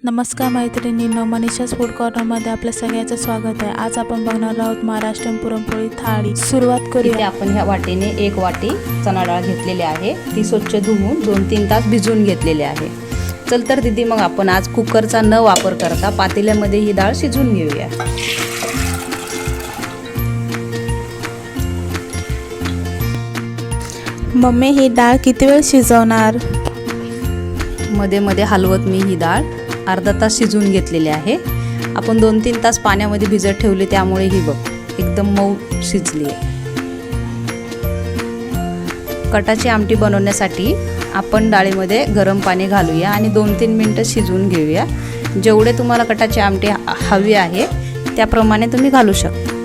नमस्कार मैत्रिणींनो, मनीषा's फूड कॉर्नरमध्ये आपल्या सगळ्यांचं स्वागत आहे। आज आपण बघणार आहोत महाराष्ट्रीयन पुरणपोळी थाळी। सुरुवात करूया। इथे आपण ह्या वाटीने 1 वाटी चणा डाळ घेतलेली आहे। ती स्वच्छ धुवून 2-3 तास भिजवून घेतलेली आहे। चल तर दीदी, मग आपण आज कुकरचा न वापर करता पातेल्यामध्ये ही डाळ शिजवून घेऊया। मम्मी, ही डाळ किती वेळ शिजवणार? मध्ये मध्ये हलवत मी ही डाळ अर्धा तास शिजवून घेतलेली आहे। आपण 2-3 तास पाण्यामध्ये भिजत ठेवले, त्यामुळे ही बघ एकदम मऊ शिजली आहे। कटाची आमटी बनवण्यासाठी आपण डाळीमध्ये गरम पाणी घालूया आणि 2-3 मिनिटं शिजवून घेऊया। जेवढे तुम्हाला कटाची आमटी हवी आहे त्याप्रमाणे तुम्ही घालू शकता।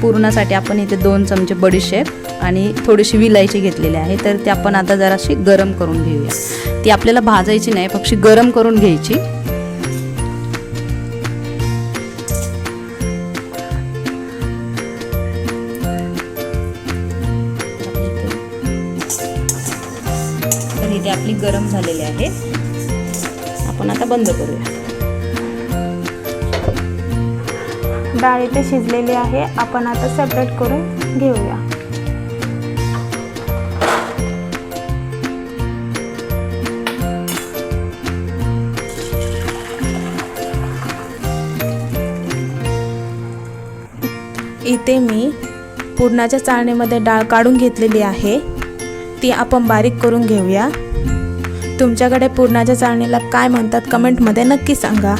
पुरणासाठी आपण इथे 2 चमचे बडीशेप आणि थोडीशी विलायची घेतलेली आहे। तर ते आपण आता जराशी गरम करून घेऊया। ती आपल्याला भाजायची नाही, फक्त गरम करून घ्यायची। तर इथे आपली गरम झालेली आहे। आपण आता बंद करूया। डाळ इथे शिजलेली आहे। आपण आता सेपरेट करून घेऊया। इथे मी पुरणाच्या चाळणीमध्ये डाळ काढून घेतलेली आहे। ती आपण बारीक करून घेऊया। तुमच्याकडे पुरणाच्या चाळणीला काय म्हणतात कमेंटमध्ये नक्की सांगा।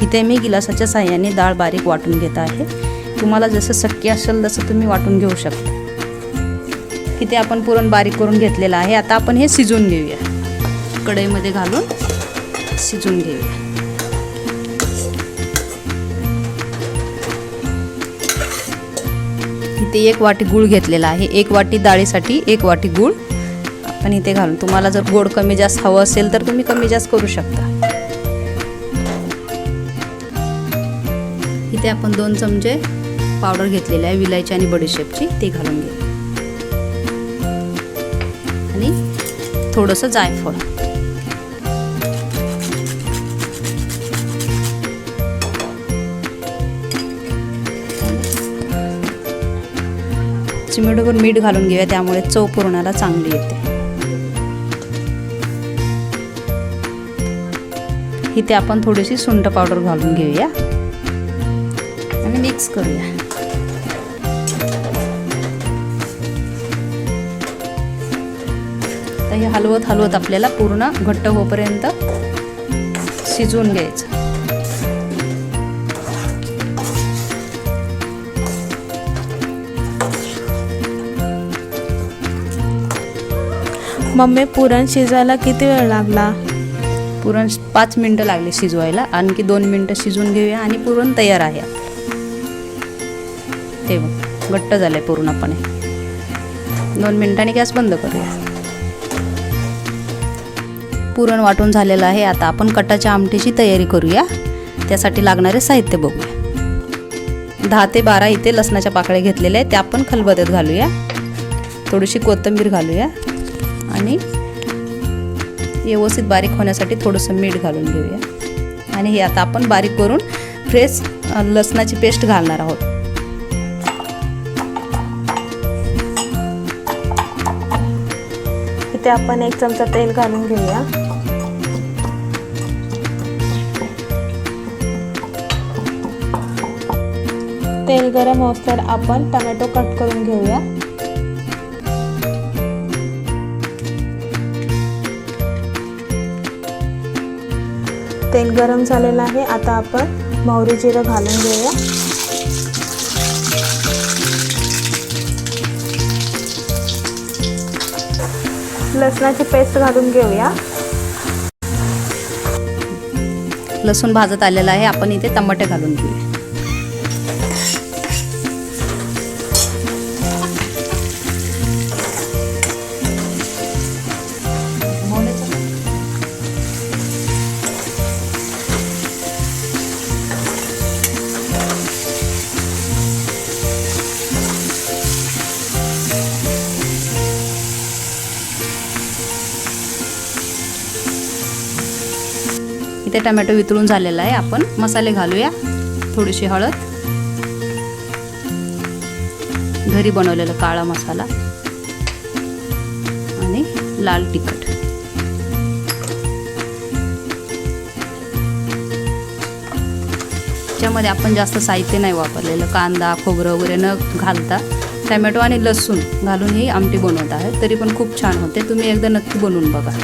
इथे मी गिलासाच्या साहाय्याने डाळ बारीक वाटून घेत आहे। तुम्हाला जसं शक्य असेल तसं तुम्ही वाटून घेऊ शकता। इथे आपण पुरण बारीक करून घेतलेलं आहे। आता आपण हे शिजवून घेऊया। कढईमध्ये घालून शिजवून घेऊया। इथे 1 वाटी गूळ घेतलेला आहे। 1 वाटी डाळीसाठी 1 वाटी गूळ आपण इथे घालून, तुम्हाला जर गोड कमी जास्त हवं असेल तर तुम्ही कमी जास्त करू शकता। इथे आपण 2 चमचे पावडर घेतलेले आहे विलायची आणि बडीशेपची, ते घालून घेऊ आणि थोडंसं जायफळ। चिमूटभर मीठ घालून घेऊया, त्यामुळे चव पुरणाला चांगली येते। इथे आपण थोडीशी सुंठ पावडर घालून घेऊया आणि मिक्स करूया। तर हे हलवत हलवत आपल्याला पूर्ण घट्ट होईपर्यंत शिजवून घ्यायचं। मम्मी, पुरण शिजायला किती वेळ लागला? पुरण 5 मिनिटं लागले शिजवायला। आणखी 2 मिनिटं शिजवून घेऊया आणि पुरण तयार आहे। ते बघ घट्ट झालंय पूर्णपणे। 2 मिनिटांनी गॅस बंद करूया। पुरण वाटून झालेलं आहे। आता आपण कटाच्या आमटीची तयारी करूया। त्यासाठी लागणारे साहित्य बघूया। 10 ते 12 इथे लसणाच्या पाकळ्या घेतलेल्या आहेत, त्या आपण खलबत्त्यात घालूया। थोडीशी कोथिंबीर घालूया आणि व्यवस्थित बारीक होण्यासाठी थोडंसं मीठ घालून घेऊया। आणि हे आता आपण बारीक करून फ्रेश लसणाची पेस्ट घालणार आहोत। इथे आपण 1 चमचा तेल घालून घेऊया। तेल गरम होईस्तोवर आपण टोमॅटो कट करून घेऊया। तेल गरम झालेलं आहे। आता आपण मोहरी जिरं घालून घेऊया। लसणाची पेस्ट घालून घेऊया। लसूण भाजत आलेला आहे। आपण इथे टमाटे घालून घेऊया। इथे टमॅटो वितळून झालेला आहे. आपण मसाले घालूया. थोडीशी हळद, घरी बनवलेला काळा मसाला आणि लाल तिखट. त्यामध्ये आपण जास्त साहित्य नाही वापरलेलं. कांदा, खोबरं वगैरे न घालता टमॅटो आणि लसूण घालून ही आमटी बनवत आहे. तरी पण खूप छान होते. तुम्ही एकदा नक्की बनवून बघा.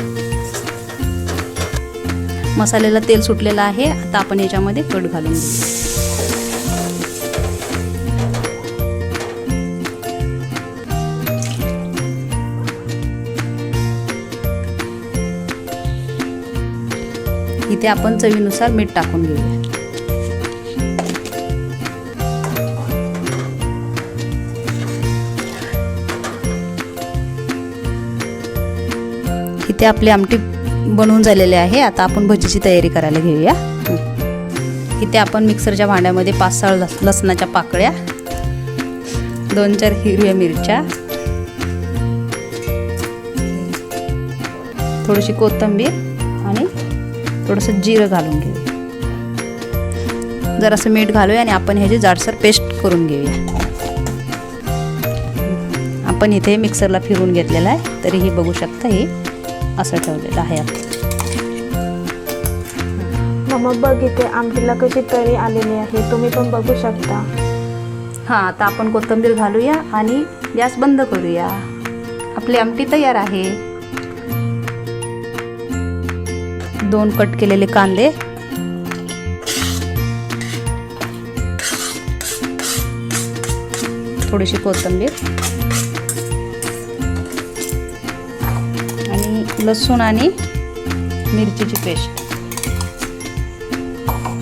मसाल्याला तेल सुटलेलं आहे. आता आपण याच्यामध्ये कढ घालून घेऊ. इथे आपण चवीनुसार मीठ टाकून घेऊया. इथे आपली आमटी बनवून झालेली आहे. आता आपण भजीची तयारी करायला घेऊया. इथे आपण मिक्सरच्या भांड्यामध्ये 5-6 लसणाच्या पाकळ्या, 2-4 हिरव्या मिरच्या, थोडीशी कोथिंबीर आणि थोडंसं जिरं घालून घेऊया. जरासं मीठ घालूया आणि आपण ह्याची जाडसर पेस्ट करून घेऊया. आपण इथे मिक्सरला फिरवून घेतलेला आहे. तरीही बघू शकता हे असं ठेवलेलं आहे. मम्मा बघ इथे आमटीला कशी तरी आलेली आहे. तुम्ही पण बघू शकता. हां, आता आपण कोथिंबीर घालूया आणि गॅस बंद करूया. आपली आमटी तयार आहे. 2 कट केलेले कांदे, थोडीशी कोथिंबीर आणि लसूण आणि मिरचीची पेस्ट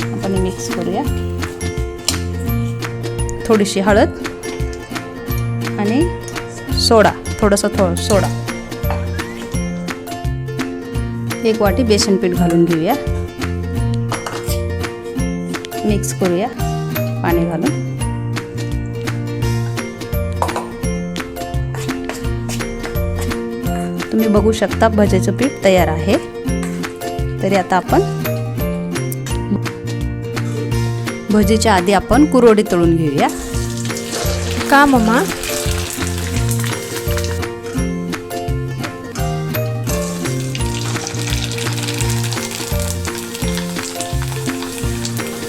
आपण मिक्स करूया. थोडीशी हळद आणि सोडा, थोडंसं सोडा. 1 वाटी बेसन पीठ घालून घेऊया. मिक्स करूया पाणी घालून. तुम्ही बघू शकता भज्याचं पीठ तयार आहे. तरी आता आपण भजीच्या आधी आपण कुरवडी तळून घेऊया. का मम्मा?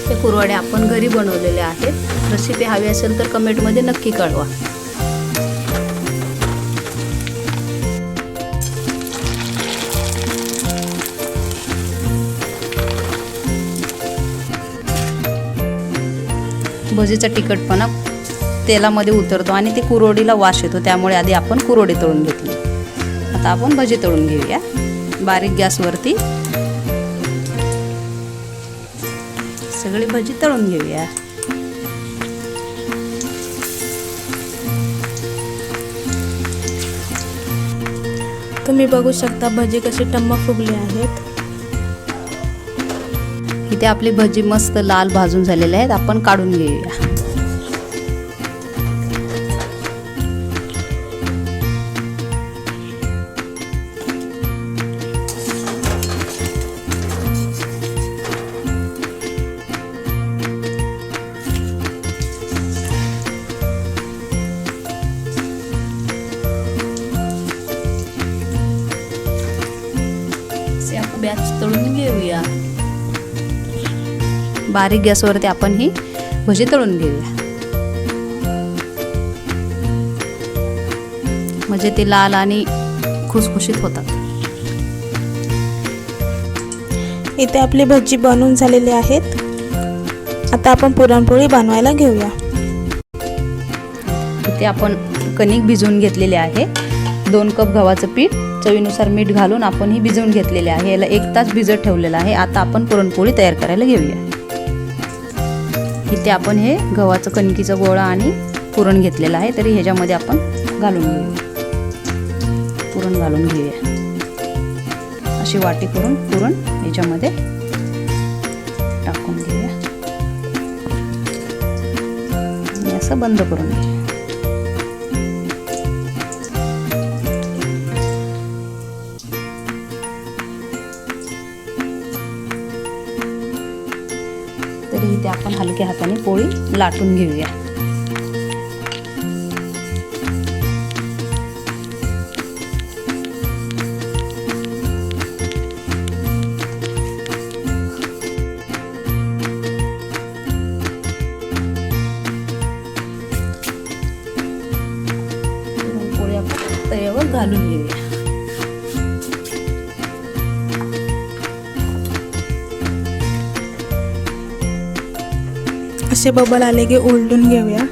हे कुरवड्या आपण घरी बनवलेले आहेत. रेसिपी हवी असेल तर कमेंटमध्ये नक्की कळवा. भजीचा तिखटपणा तेलामध्ये उतरतो आणि ते कुरवडीला वास येतो. त्यामुळे आधी आपण कुरवडी तळून घेतली. आता आपण भजी तळून घेऊया. बारीक गॅसवरती सगळी भजी तळून घेऊया. तुम्ही बघू शकता भजी कशी टम्म फुगली आहेत. इथे आपली भजी मस्त लाल भाजून झालेले आहेत. आपण काढून घेऊया. बॅच तळून घेऊया. बारीक गॅसवरती आपण ही भजी तळून घेऊया. म्हणजे ते लाल आणि खुसखुशीत होतात. इथे आपली भजी बनवून झालेली आहेत. आता आपण पुरणपोळी बनवायला घेऊया. इथे आपण कणिक भिजवून घेतलेले आहे. 2 कप गव्हाचं पीठ, चवीनुसार मीठ घालून आपण ही भिजवून घेतलेले आहे. याला 1 तास भिजत ठेवलेला आहे. आता आपण पुरणपोळी तयार करायला घेऊया. इथे आपण हे गव्हाचं कणकीचा गोळा आणि पुरण घेतलेलं आहे. तरी ह्याच्यामध्ये आपण घालून घेऊया. पुरण घालून घेऊया. अशी वाटी करून पुरण ह्याच्यामध्ये टाकून घेऊया आणि असं बंद करून घेऊया. आपण हलक्या हाताने पोळी लाटून घेऊया. पोळी आपण तव्यावर घालून घेऊया. असे बबल आले की उलटून घेऊया.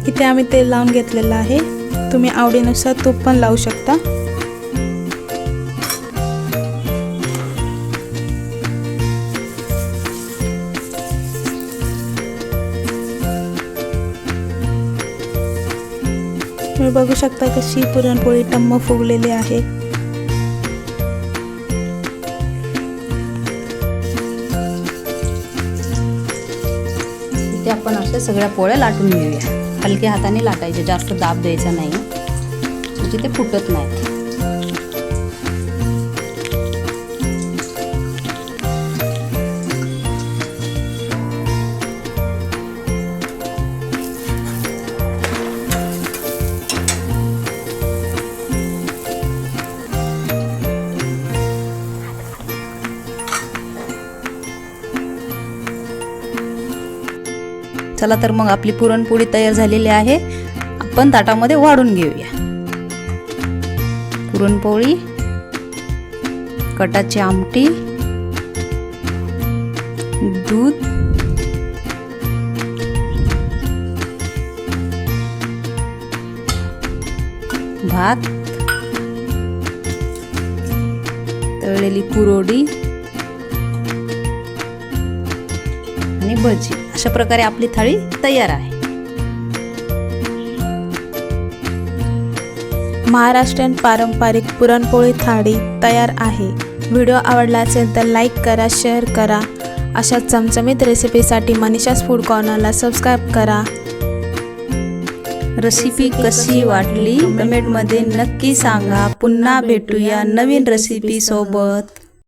इथे आम्ही तेल लावून घेतलेलं आहे. तुम्ही आवडीनुसार तूप पण लावू शकता. तुम्ही बघू शकता कशी पुरणपोळी टम्म फुगलेली आहे. इथे आपण अशा सगळ्या पोळ्या लाटून घेऊया. हलक्या हाताने लाटायचे, जास्त दाब द्यायचा नाही म्हणजे ते फुटत नाहीत. चला तर मग आपली पुरणपोळी तयार झालेली आहे. आपण ताटामध्ये वाढून घेऊया. पुरणपोळी, कटाची आमटी, दूध, भात, तळलेली कुरोडी आणि भजी. अशा प्रकारे आपली थाळी तयार आहे. महाराष्ट्रीयन पारंपरिक पुरणपोळी थाळी तयार आहे. व्हिडिओ आवडला असेल तर लाईक करा, शेअर करा. अशा चमचमीत रेसिपीसाठी मनीषाज फूड कॉर्नरला सबस्क्राईब करा. रेसिपी कशी वाटली कमेंटमध्ये नक्की सांगा. पुन्हा भेटूया नवीन रेसिपी सोबत.